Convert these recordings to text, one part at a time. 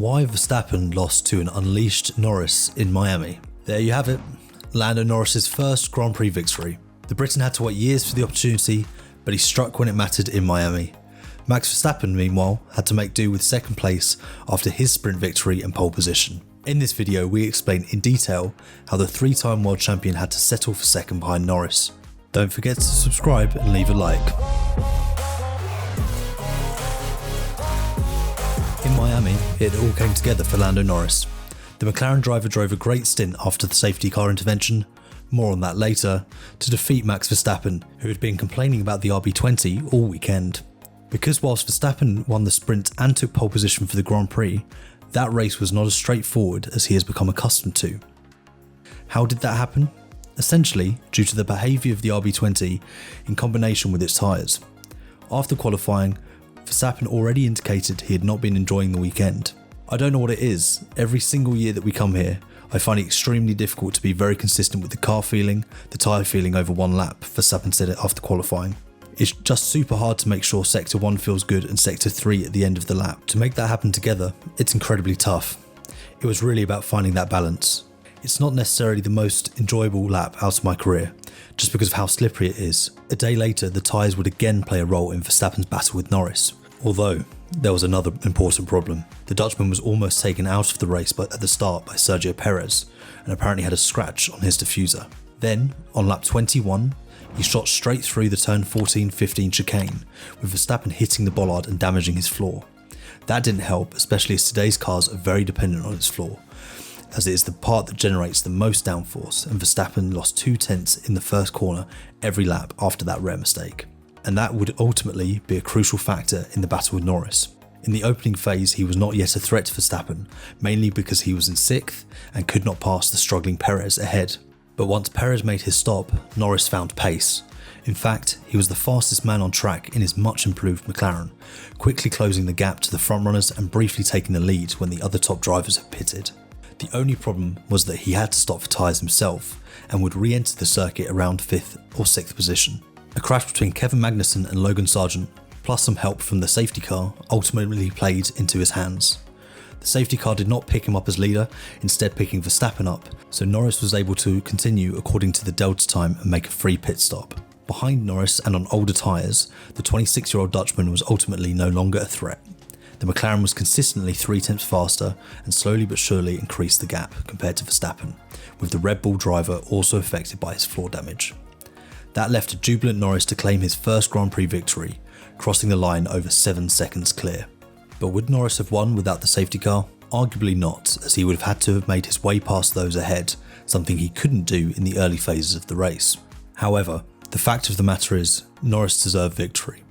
Why Verstappen lost to an unleashed Norris in Miami. There you have it, Lando Norris's first Grand Prix victory. The Briton had to wait years for the opportunity, but he struck when it mattered in Miami. Max Verstappen, meanwhile, had to make do with second place after his sprint victory and pole position. In this video, we explain in detail how the three-time world champion had to settle for second behind Norris. Don't forget to subscribe and leave a like. In Miami, it all came together for Lando Norris. The McLaren driver drove a great stint after the safety car intervention, more on that later, to defeat Max Verstappen, who had been complaining about the RB20 all weekend. Because whilst Verstappen won the sprint and took pole position for the Grand Prix, that race was not as straightforward as he has become accustomed to. How did that happen? Essentially, due to the behaviour of the RB20 in combination with its tyres. After qualifying, Verstappen already indicated he had not been enjoying the weekend. I don't know what it is, every single year that we come here, I find it extremely difficult to be very consistent with the car feeling, the tyre feeling over one lap, Verstappen said it after qualifying. It's just super hard to make sure Sector 1 feels good and Sector 3 at the end of the lap. To make that happen together, it's incredibly tough. It was really about finding that balance. It's not necessarily the most enjoyable lap out of my career, just because of how slippery it is. A day later, the tyres would again play a role in Verstappen's battle with Norris. Although, there was another important problem. The Dutchman was almost taken out of the race at the start by Sergio Perez, and apparently had a scratch on his diffuser. Then, on lap 21, he shot straight through the turn 14-15 chicane, with Verstappen hitting the bollard and damaging his floor. That didn't help, especially as today's cars are very dependent on its floor, as it is the part that generates the most downforce, and Verstappen lost 2/10 in the first corner every lap after that rare mistake. And that would ultimately be a crucial factor in the battle with Norris. In the opening phase, he was not yet a threat to Verstappen, mainly because he was in 6th and could not pass the struggling Perez ahead. But once Perez made his stop, Norris found pace. In fact, he was the fastest man on track in his much improved McLaren, quickly closing the gap to the frontrunners and briefly taking the lead when the other top drivers had pitted. The only problem was that he had to stop for tyres himself and would re-enter the circuit around 5th or 6th position. A crash between Kevin Magnussen and Logan Sargent, plus some help from the safety car, ultimately played into his hands. The safety car did not pick him up as leader, instead picking Verstappen up, so Norris was able to continue according to the Delta time and make a free pit stop. Behind Norris and on older tyres, the 26-year-old Dutchman was ultimately no longer a threat. The McLaren was consistently 3/10 faster and slowly but surely increased the gap compared to Verstappen, with the Red Bull driver also affected by his floor damage. That left a jubilant Norris to claim his first Grand Prix victory, crossing the line over 7 seconds clear. But would Norris have won without the safety car? Arguably not, as he would have had to have made his way past those ahead, something he couldn't do in the early phases of the race. However, the fact of the matter is, Norris deserved victory.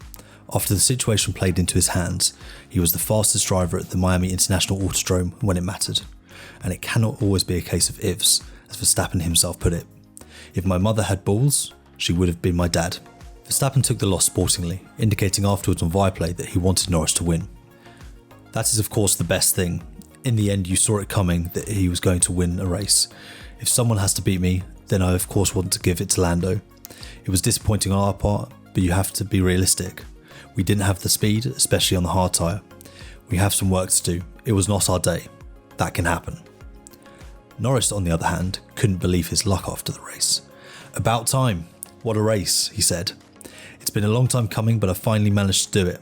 After the situation played into his hands, he was the fastest driver at the Miami International Autodrome when it mattered. And it cannot always be a case of ifs, as Verstappen himself put it. If my mother had balls, she would have been my dad. Verstappen took the loss sportingly, indicating afterwards on Viaplay that he wanted Norris to win. That is of course the best thing. In the end you saw it coming that he was going to win a race. If someone has to beat me, then I of course want to give it to Lando. It was disappointing on our part, but you have to be realistic. We didn't have the speed, especially on the hard tyre. We have some work to do. It was not our day. That can happen. Norris, on the other hand, couldn't believe his luck after the race. About time. What a race, he said. It's been a long time coming, but I finally managed to do it.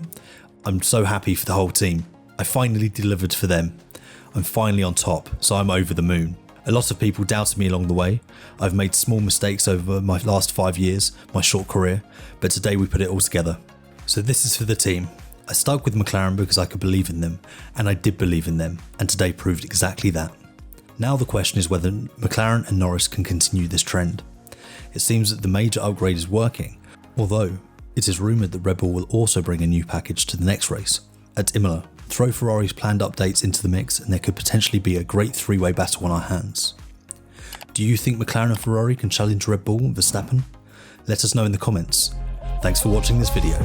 I'm so happy for the whole team. I finally delivered for them. I'm finally on top, so I'm over the moon. A lot of people doubted me along the way. I've made small mistakes over my last 5 years, my short career, but today we put it all together. So this is for the team. I stuck with McLaren because I could believe in them, and I did believe in them, and today proved exactly that. Now the question is whether McLaren and Norris can continue this trend. It seems that the major upgrade is working, although it is rumoured that Red Bull will also bring a new package to the next race. At Imola, throw Ferrari's planned updates into the mix and there could potentially be a great three-way battle on our hands. Do you think McLaren and Ferrari can challenge Red Bull and Verstappen? Let us know in the comments. Thanks for watching this video.